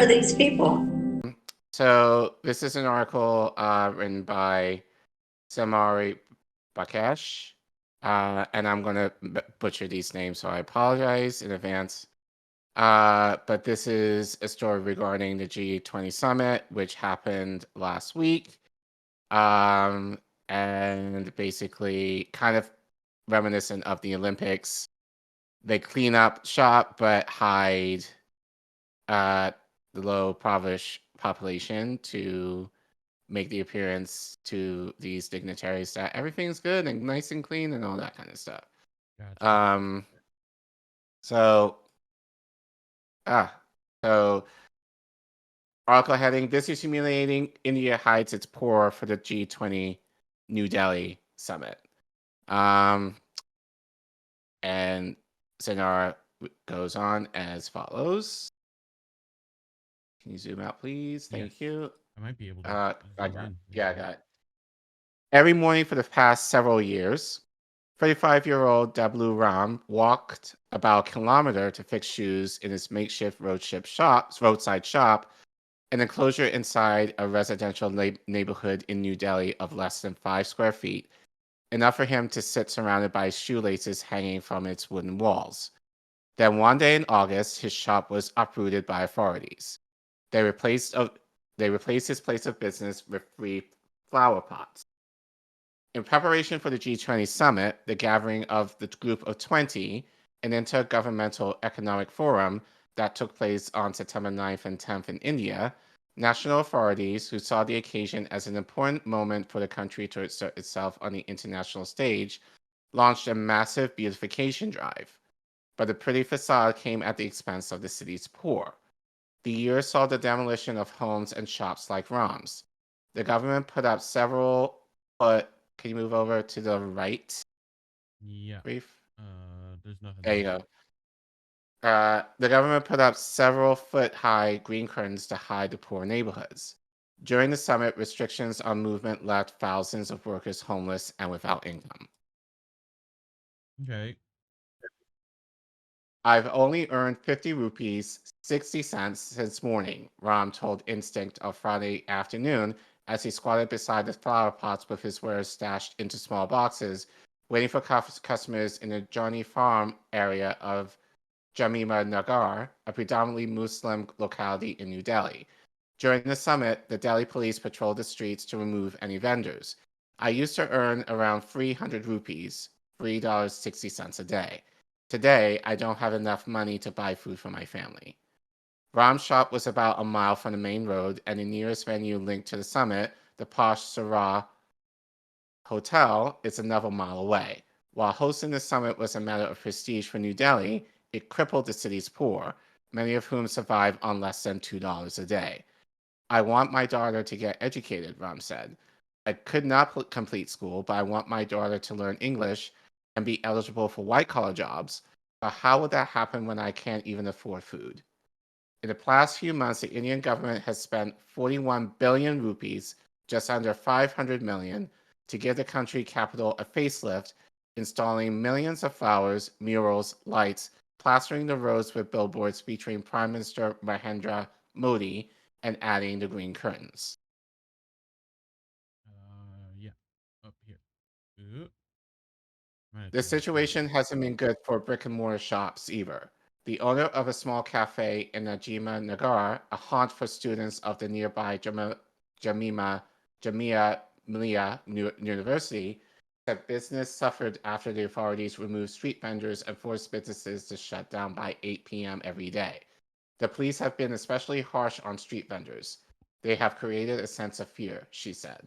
are these people? So this is an article written by Zenaira Bakhsh, and I'm going to butcher these names, so I apologize in advance. But this is a story regarding the G20 summit, which happened last week, and basically kind of reminiscent of the Olympics. They clean up shop but hide the low impoverished population to make the appearance to these dignitaries that everything's good and nice and clean and all that kind of stuff. Gotcha. So so article heading: This is humiliating. India hides its poor for the G20 New Delhi summit. And Zenaira goes on as follows. Can you zoom out, please? Thank you. I might be able to. I got it. Every morning for the past several years, 35-year-old Dablu Ram walked about a kilometer to fix shoes in his makeshift roadside shop, an enclosure inside a residential neighborhood in New Delhi of less than 5 square feet, enough for him to sit surrounded by shoelaces hanging from its wooden walls. Then one day in August, his shop was uprooted by authorities. They replaced his place of business with 3 flower pots. In preparation for the G20 summit, the gathering of the Group of 20, an intergovernmental economic forum that took place on September 9th and 10th in India, national authorities, who saw the occasion as an important moment for the country to assert itself on the international stage, launched a massive beautification drive. But the pretty facade came at the expense of the city's poor. The year saw the demolition of homes and shops like Ram's. The government put up several can you move over to the right? Yeah. Reef? There's nothing. There you go. The government put up several foot-high green curtains to hide the poor neighborhoods. During the summit, restrictions on movement left thousands of workers homeless and without income. Okay. I've only earned 50 rupees, 60 cents since morning, Ram told Innstick on Friday afternoon as he squatted beside the flower pots with his wares stashed into small boxes, waiting for customers in the Johnny Farm area of Jamima Nagar, a predominantly Muslim locality in New Delhi. During the summit, the Delhi police patrolled the streets to remove any vendors. I used to earn around 300 rupees, $3.60 a day. Today, I don't have enough money to buy food for my family. Ram's shop was about a mile from the main road, and the nearest venue linked to the summit, the posh Sarah Hotel, is another mile away. While hosting the summit was a matter of prestige for New Delhi, it crippled the city's poor, many of whom survive on less than $2 a day. I want my daughter to get educated, Ram said. I could not complete school, but I want my daughter to learn English and be eligible for white-collar jobs. But how would that happen when I can't even afford food? In the past few months, the Indian government has spent 41 billion rupees, just under 500 million, to give the country capital a facelift, installing millions of flowers, murals, lights, plastering the roads with billboards featuring Prime Minister Narendra Modi, and adding the green curtains. Yeah. Up here. The situation hasn't been good for brick-and-mortar shops either. The owner of a small cafe in Najima Nagar, a haunt for students of the nearby Jamia Millia University, said business suffered after the authorities removed street vendors and forced businesses to shut down by 8 p.m. every day. The police have been especially harsh on street vendors. They have created a sense of fear, she said.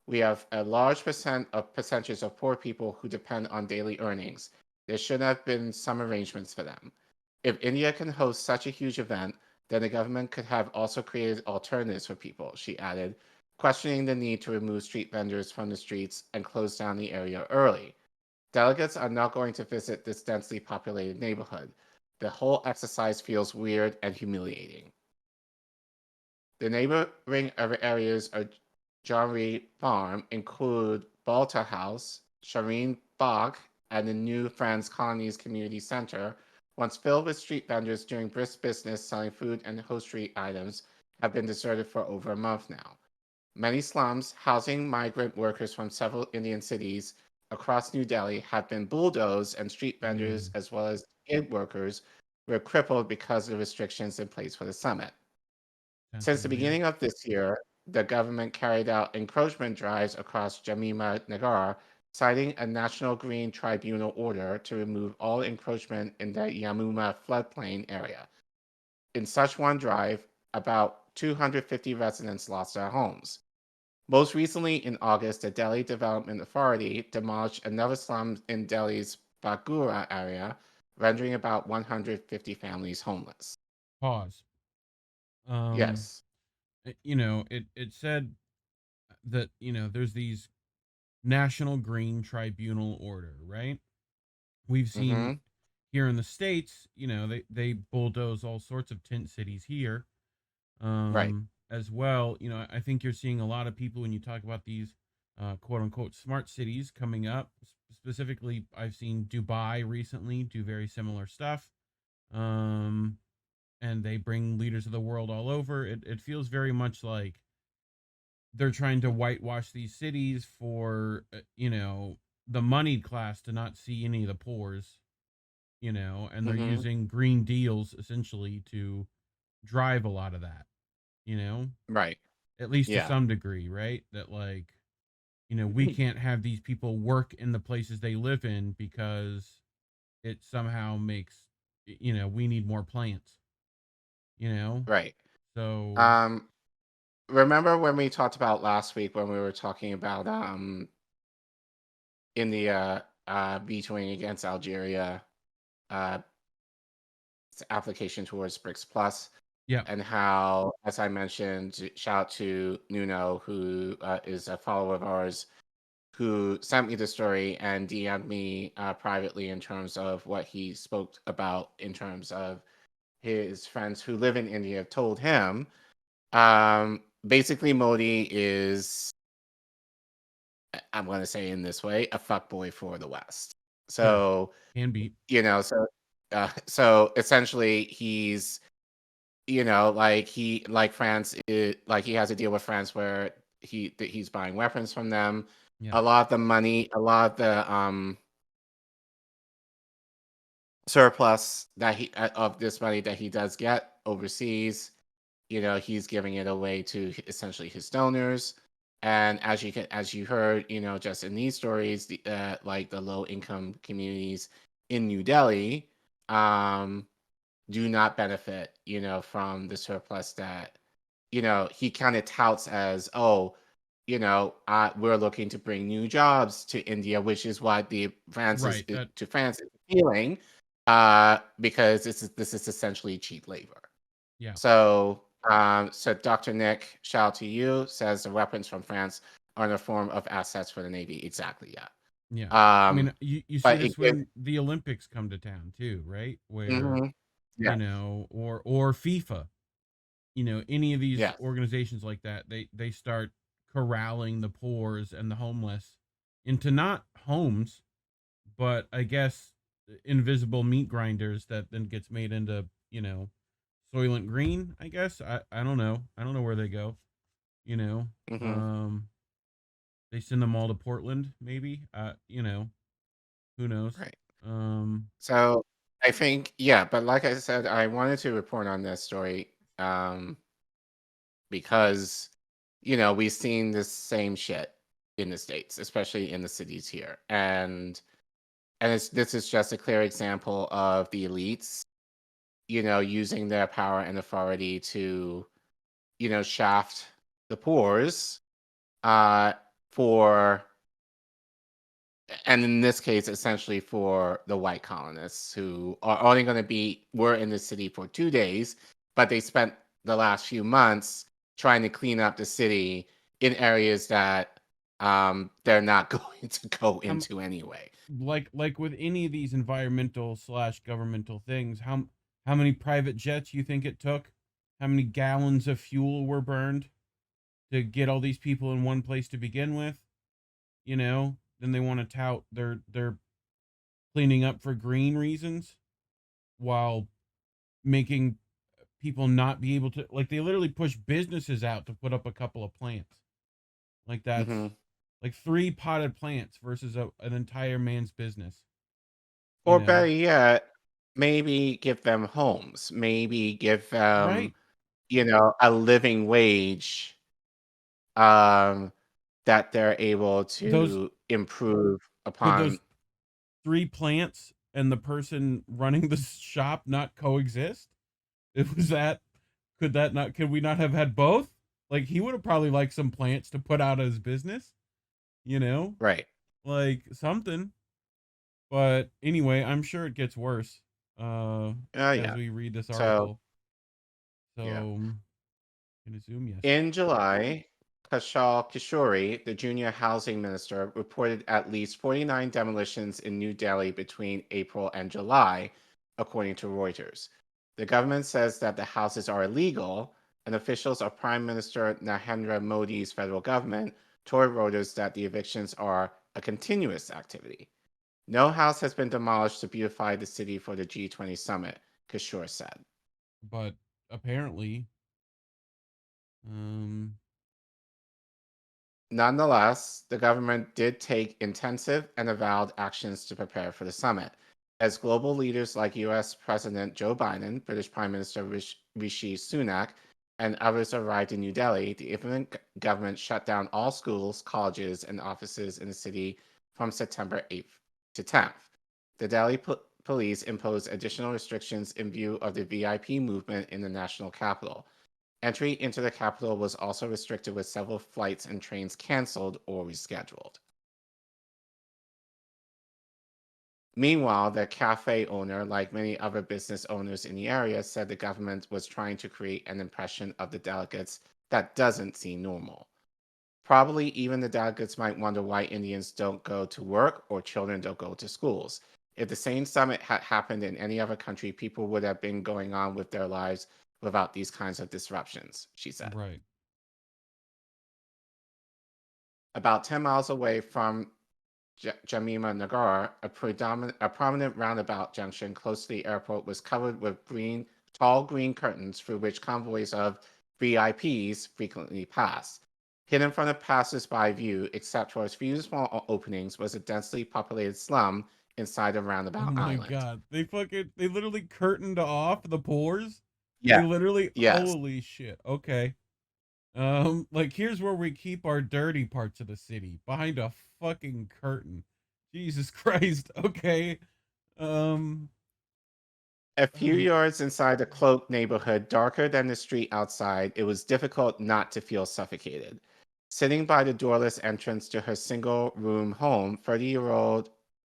We have a large percentage of poor people who depend on daily earnings. There should have been some arrangements for them. If India can host such a huge event, then the government could have also created alternatives for people, she added, questioning the need to remove street vendors from the streets and close down the area early. Delegates are not going to visit this densely populated neighborhood. The whole exercise feels weird and humiliating. The neighboring areas are Johnry Farm include Balta House, Shireen Bagh, and the New Friends Colonies Community Center, once filled with street vendors doing brisk business selling food and hosiery items, have been deserted for over a month now. Many slums housing migrant workers from several Indian cities across New Delhi have been bulldozed, and street vendors, Mm, as well as aid workers, were crippled because of the restrictions in place for the summit. Since the sensible, yeah. beginning of this year, the government carried out encroachment drives across Jamima Nagar, citing a National Green Tribunal order to remove all encroachment in the Yamuna floodplain area. In such one drive, about 250 residents lost their homes. Most recently, in August, the Delhi Development Authority demolished another slum in Delhi's Bagura area, rendering about 150 families homeless. Pause. Um, Yes. it said that, there's these National Green Tribunal order, right? We've seen Mm-hmm. here in the States, they bulldoze all sorts of tent cities here, Right. as well. I think you're seeing a lot of people when you talk about these quote unquote smart cities coming up. Specifically, I've seen Dubai recently do very similar stuff. Um, and they bring leaders of the world all over. It feels very much like they're trying to whitewash these cities for, the moneyed class to not see any of the pores, and they're Mm-hmm. using green deals essentially to drive a lot of that, Right. at least to Yeah. some degree, right? That, like, we can't have these people work in the places they live in because it somehow makes, we need more plants, you know? Right. So, Um, remember when we talked about last week when we were talking about in the vetoing against Algeria uh application towards BRICS Plus, yeah, and how, as I mentioned, shout out to Nuno, who is a follower of ours, who sent me the story and DM'd me privately in terms of what he spoke about in terms of his friends who live in India told him. Basically, Modi is, I'm going to say in this way, a fuckboy for the West. sure, So, can be. so essentially, he's, like like France, like he has a deal with France where he's buying weapons from them. Yeah, A lot of the money, a lot of the surplus that he of this money that he does get overseas, he's giving it away to essentially his donors. And as you heard, just in these stories, like the low income communities in New Delhi, um, do not benefit, from the surplus that, he kind of touts as, oh, we're looking to bring new jobs to India, which is what the right. That, to France is appealing, because this is essentially cheap labor. yeah, So Dr. Nick, shout out to you, says the weapons from France are in the form of assets for the Navy. Exactly, yeah. yeah. I Um, mean, you see but it this gives, when the Olympics come to town too, right? Where, mhm, yeah, or FIFA, any of these yes, organizations like that, they start corralling the poors and the homeless into not homes, but I guess invisible meat grinders that then gets made into, Soylent Green, I guess. I don't know. I don't know where they go, you know. hmm Um they send them all to Portland, maybe. Who knows? right. Um So I think, yeah, but like I said, I wanted to report on this story, um, because, we've seen this same shit in the States, especially in the cities here. And this is just a clear example of the elites, using their power and authority to, shaft the poors, uh, for, and in this case, essentially for the white colonists who are only going to were in the city for 2 days, but they spent the last few months trying to clean up the city in areas that they're not going to go how into anyway. like with any of these environmental slash governmental things, how many private jets you think it took? How many gallons of fuel were burned to get all these people in one place to begin with? Then they want to tout they're cleaning up for green reasons. while making people not be able to, like, they literally push businesses out to put up a couple of plants. Like, Hmm. that's like 3 potted plants versus an entire man's business, you Or know? better yet, maybe give them homes. Maybe give them, Right. a living wage, um, that they're able Those to improve Could upon. those 3 plants and the person running the shop not coexist? If was that could we not have had both? Like, he would have probably liked some plants to put out as business, you know? Right. Like, something. But anyway, I'm sure it gets worse, uh, as Yeah. we read this So, article. yeah. So, gonna zoom, yes. In July, Kashal Kishori, the junior housing minister, reported at least 49 demolitions in New Delhi between April and July, according to Reuters. The government says that the houses are illegal, and officials of Prime Minister Narendra Modi's federal government told Reuters that the evictions are a continuous activity. No house has been demolished to beautify the city for the G20 summit, Kishore said. But apparently, um, Nonetheless, the government did take intensive and avowed actions to prepare for the summit. As global leaders like US President Joe Biden, British Prime Minister Rishi Sunak, and others arrived in New Delhi, the Indian government shut down all schools, colleges, and offices in the city from September 8th to 10th. The Delhi police imposed additional restrictions in view of the VIP movement in the national capital. Entry into the capital was also restricted with several flights and trains canceled or rescheduled. Meanwhile, the cafe owner, like many other business owners in the area, said the government was trying to create an impression of the delegates that doesn't seem normal. Probably even the delegates might wonder why Indians don't go to work or children don't go to schools. If the same summit had happened in any other country, people would have been going on with their lives without these kinds of disruptions, she said. right. About 10 miles away from Jamima Nagar, a prominent roundabout junction close to the airport, was covered with tall green curtains through which convoys of VIPs frequently passed. Hidden from the passers-by view, except for a few small openings, was a densely populated slum inside a Oh roundabout my island. god. They literally curtained off the pores. They Yeah. literally, Yes. holy shit. Okay. Like, here's where we keep our dirty parts of the city, behind a fucking curtain. Jesus Christ. Okay. Um, A few oh, yards inside the cloaked neighborhood, darker than the street outside, it was difficult not to feel suffocated. Sitting by the doorless entrance to her single room home, 30-year-old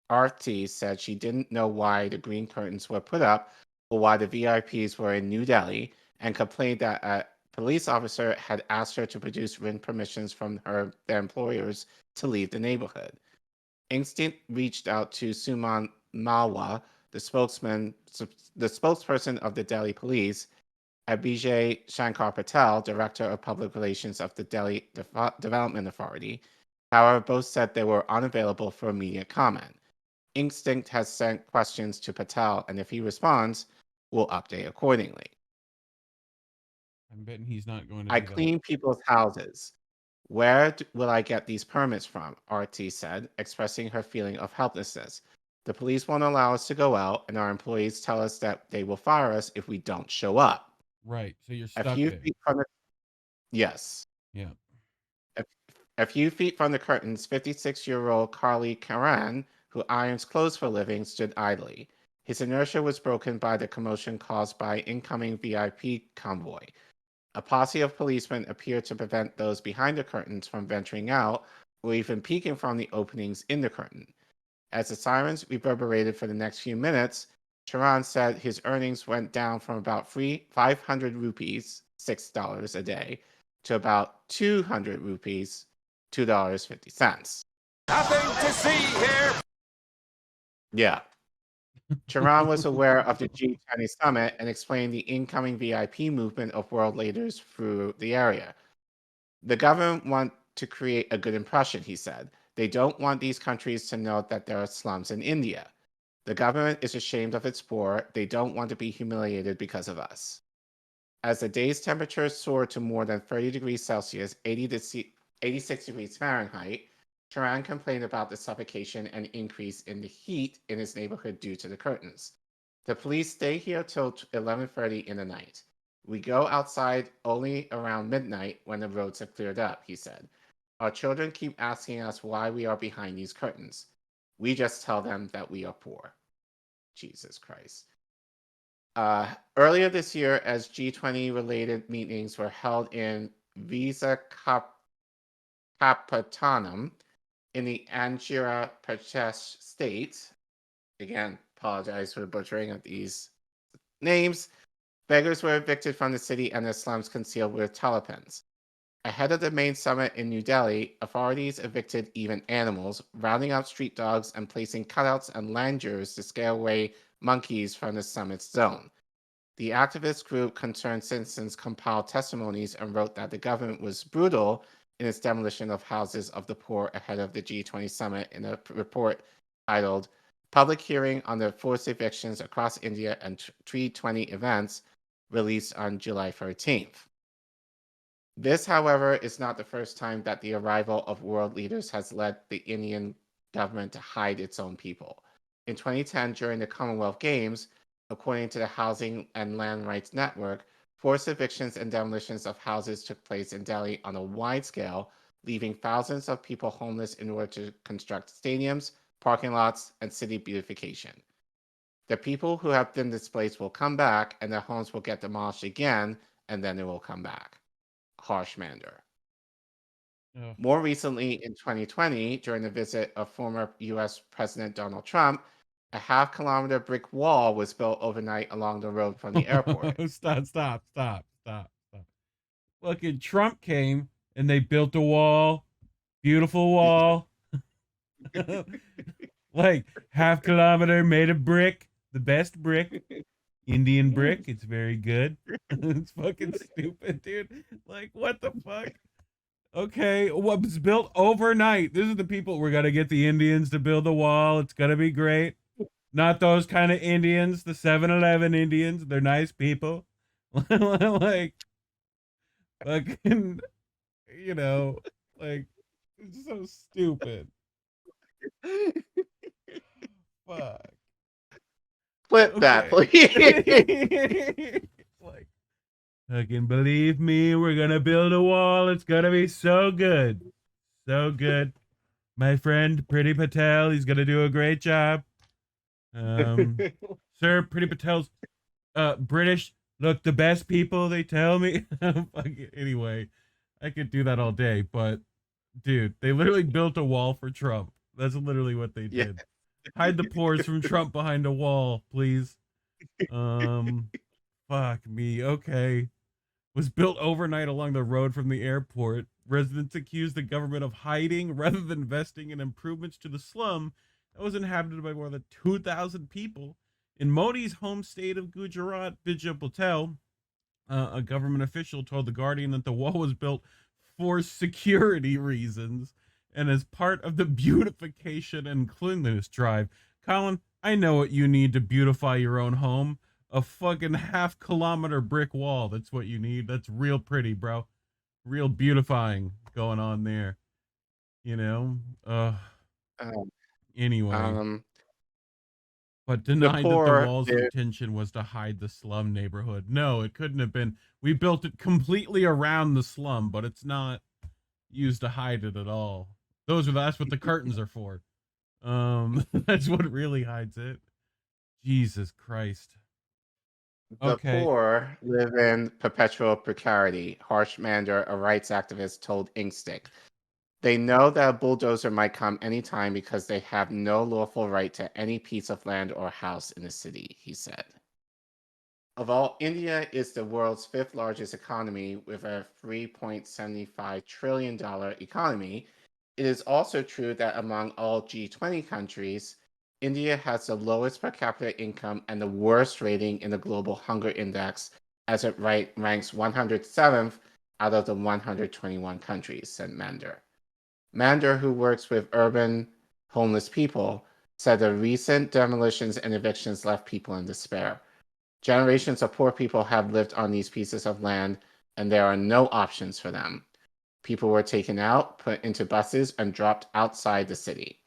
Arti said she didn't know why the green curtains were put up or why the VIPs were in New Delhi, and complained that a police officer had asked her to produce written permissions from their employers to leave the neighborhood. Instinct reached out to Suman Malwa, the spokesperson of the Delhi police, Abhijay Shankar Patel, director of public relations of the Delhi Development Authority. However, both said they were unavailable for immediate comment. Instinct has sent questions to Patel, and if he responds, we'll update accordingly. I'm betting he's not going to I do that. clean people's houses. Where will I get these permits from? RT said, expressing her feeling of helplessness. The police won't allow us to go out, and our employees tell us that they will fire us if we don't show up. Right. So you're A stuck few there. feet from the yes. Yeah. A, a few feet from the curtains, 56-year-old Carly Karan, who irons clothes for a living, stood idly. His inertia was broken by the commotion caused by incoming VIP convoy. A posse of policemen appeared to prevent those behind the curtains from venturing out or even peeking from the openings in the curtain. As the sirens reverberated for the next few minutes, Charan said his earnings went down from about 500 rupees, $6 a day, to about 200 rupees, $2.50. Nothing to see here. Yeah. Charan was aware of the G20 summit and explained the incoming VIP movement of world leaders through the area. The government want to create a good impression, he said. They don't want these countries to know that there are slums in India. The government is ashamed of its poor. They don't want to be humiliated because of us. As the day's temperature soared to more than 30 degrees Celsius, 86 degrees Fahrenheit, Turan complained about the suffocation and increase in the heat in his neighborhood due to the curtains. The police stay here till 11:30 in the night. We go outside only around midnight when the roads have cleared up, he said. Our children keep asking us why we are behind these curtains. We just tell them that we are poor. Jesus Christ. Earlier this year, as G20 related meetings were held in Visakhapatnam in the Andhra Pradesh state, again, apologize for the butchering of these names, beggars were evicted from the city and their slums concealed with telepens. Ahead of the main summit in New Delhi, authorities evicted even animals, rounding up street dogs and placing cutouts and lanyards to scare away monkeys from the summit's zone. The activist group Concerned Citizens compiled testimonies and wrote that the government was brutal in its demolition of houses of the poor ahead of the G20 summit in a report titled Public Hearing on the Forced Evictions Across India and G20 Events, released on July 13th. This, however, is not the first time that the arrival of world leaders has led the Indian government to hide its own people. In 2010, during the Commonwealth Games, according to the Housing and Land Rights Network, forced evictions and demolitions of houses took place in Delhi on a wide scale, leaving thousands of people homeless in order to construct stadiums, parking lots, and city beautification. The people who have been displaced will come back, and their homes will get demolished again, and then they will come back. Harsh Mander. Ugh. More recently, in 2020, during the visit of former U.S. President Donald Trump, a half-kilometer brick wall was built overnight along the road from the airport. Stop. Fucking Trump came and they built a wall, beautiful wall, like half kilometer made of brick, the best brick, Indian brick. It's very good. It's fucking stupid, dude. Like, what the fuck? Okay, what was built overnight? This is the people. We're gonna get the Indians to build the wall. It's gonna be great. Not those kind of Indians, the 7-Eleven Indians. They're nice people. Like, fucking, you know, like, it's so stupid. Fuck. Flip that, please. Like, fucking believe me, we're gonna build a wall. It's gonna be so good. So good. My friend Priti Patel, he's gonna do a great job. Sir, Priti Patel's British. Look, the best people, they tell me. Anyway, I could do that all day, but dude, they literally built a wall for Trump. That's literally what they did. Yeah. Hide the pores from Trump behind a wall, please. Fuck me. Okay. Was built overnight along the road from the airport. Residents accused the government of hiding rather than investing in improvements to the slum that was inhabited by more than 2,000 people. In Modi's home state of Gujarat, Bijay Patel, a government official told The Guardian that the wall was built for security reasons and as part of the beautification and cleanliness drive. Collin, I know what you need to beautify your own home. A fucking half-kilometer brick wall. That's what you need. That's real pretty, bro. Real beautifying going on there. You know? Anyway. But denied that the wall's intention was to hide the slum neighborhood. No, it couldn't have been. We built it completely around the slum, but it's not used to hide it at all. That's what the curtains are for. That's what really hides it. Jesus Christ. The poor live in perpetual precarity, Harsh Mander, a rights activist, told Innstick. They know that a bulldozer might come anytime because they have no lawful right to any piece of land or house in the city, he said. Of all, India is the world's fifth largest economy with a $3.75 trillion economy. It is also true that among all G20 countries, India has the lowest per capita income and the worst rating in the Global Hunger Index, as it ranks 107th out of the 121 countries, said Mander. Mander, who works with urban homeless people, said the recent demolitions and evictions left people in despair. Generations of poor people have lived on these pieces of land, and there are no options for them. People were taken out, put into buses, and dropped outside the city.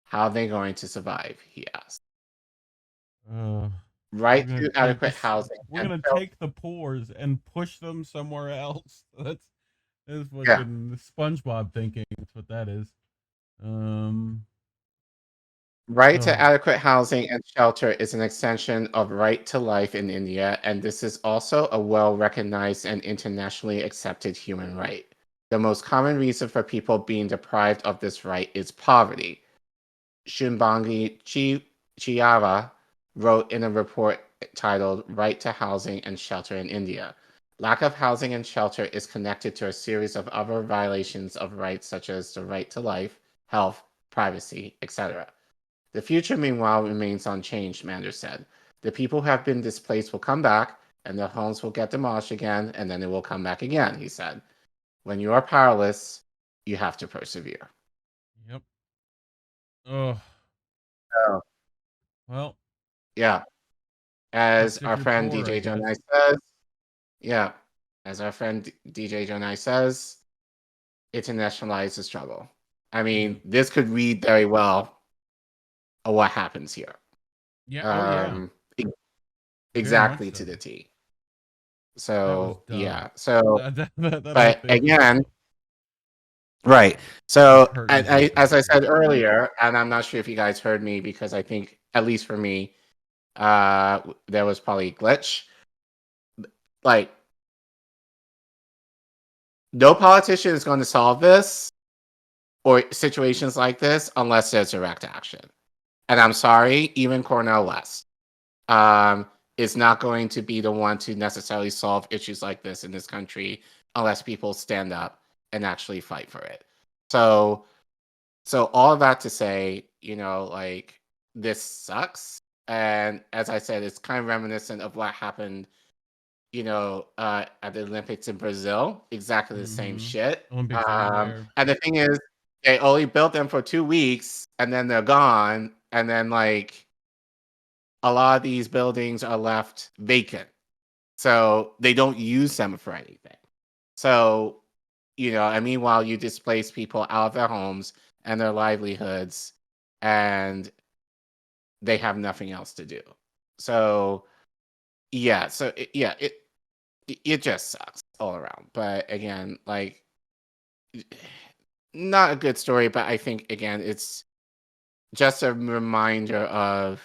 How are they going to survive? He asked. We're Right gonna to take adequate this. housing. We're and gonna shelter. take the poors and push them somewhere else. That's Yeah. fucking SpongeBob thinking. That's what that is. Right to Oh, adequate housing and shelter is an extension of right to life in India, and this is also a well-recognized and internationally accepted human right. The most common reason for people being deprived of this right is poverty. Shunbangi Chiara wrote in a report titled Right to Housing and Shelter in India. Lack of housing and shelter is connected to a series of other violations of rights such as the right to life, health, privacy, etc. The future, meanwhile, remains unchanged, Manders said. The people who have been displaced will come back, and their homes will get demolished again, and then it will come back again, he said. When you are powerless, you have to persevere. yep. Oh, Oh. well, Yeah. that's As if our you're friend poor, I DJ guess. Jonai says, yeah, as our friend DJ Jonai says, internationalize the struggle. I mean, this could read very well what happens here. Yeah. Oh, yeah. Um, e- Very much exactly to so. the T. That was So, dumb. yeah. So, That whole but thing was again, dumb. right. The So, curtains and stuff. as I said earlier, and I'm not sure if you guys heard me because I think, at least for me, there was probably a glitch. Like, no politician is going to solve this or situations like this unless there's direct action. And I'm sorry, even Cornel West is not going to be the one to necessarily solve issues like this in this country unless people stand up and actually fight for it. So, all of that to say, like this sucks. And as I said, it's kind of reminiscent of what happened, at the Olympics in Brazil. Exactly the same shit. Olympics anywhere. And the thing is, they only built them for 2 weeks, and then they're gone. And then, like, a lot of these buildings are left vacant, so they don't use them for anything. So, and meanwhile, you displace people out of their homes and their livelihoods, and they have nothing else to do. So, yeah. So, it just sucks all around. But again, like, not a good story. But I think again, it's just a reminder of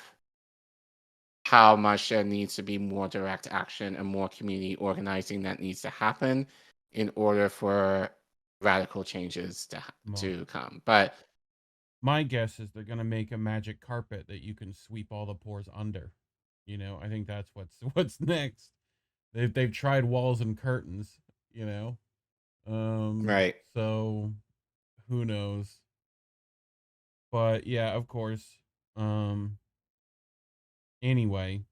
how much there needs to be more direct action and more community organizing that needs to happen in order for radical changes to come. But my guess is they're gonna make a magic carpet that you can sweep all the pores under. I think that's what's next. They've tried walls and curtains. right. So who knows? But yeah, of course. Anyway,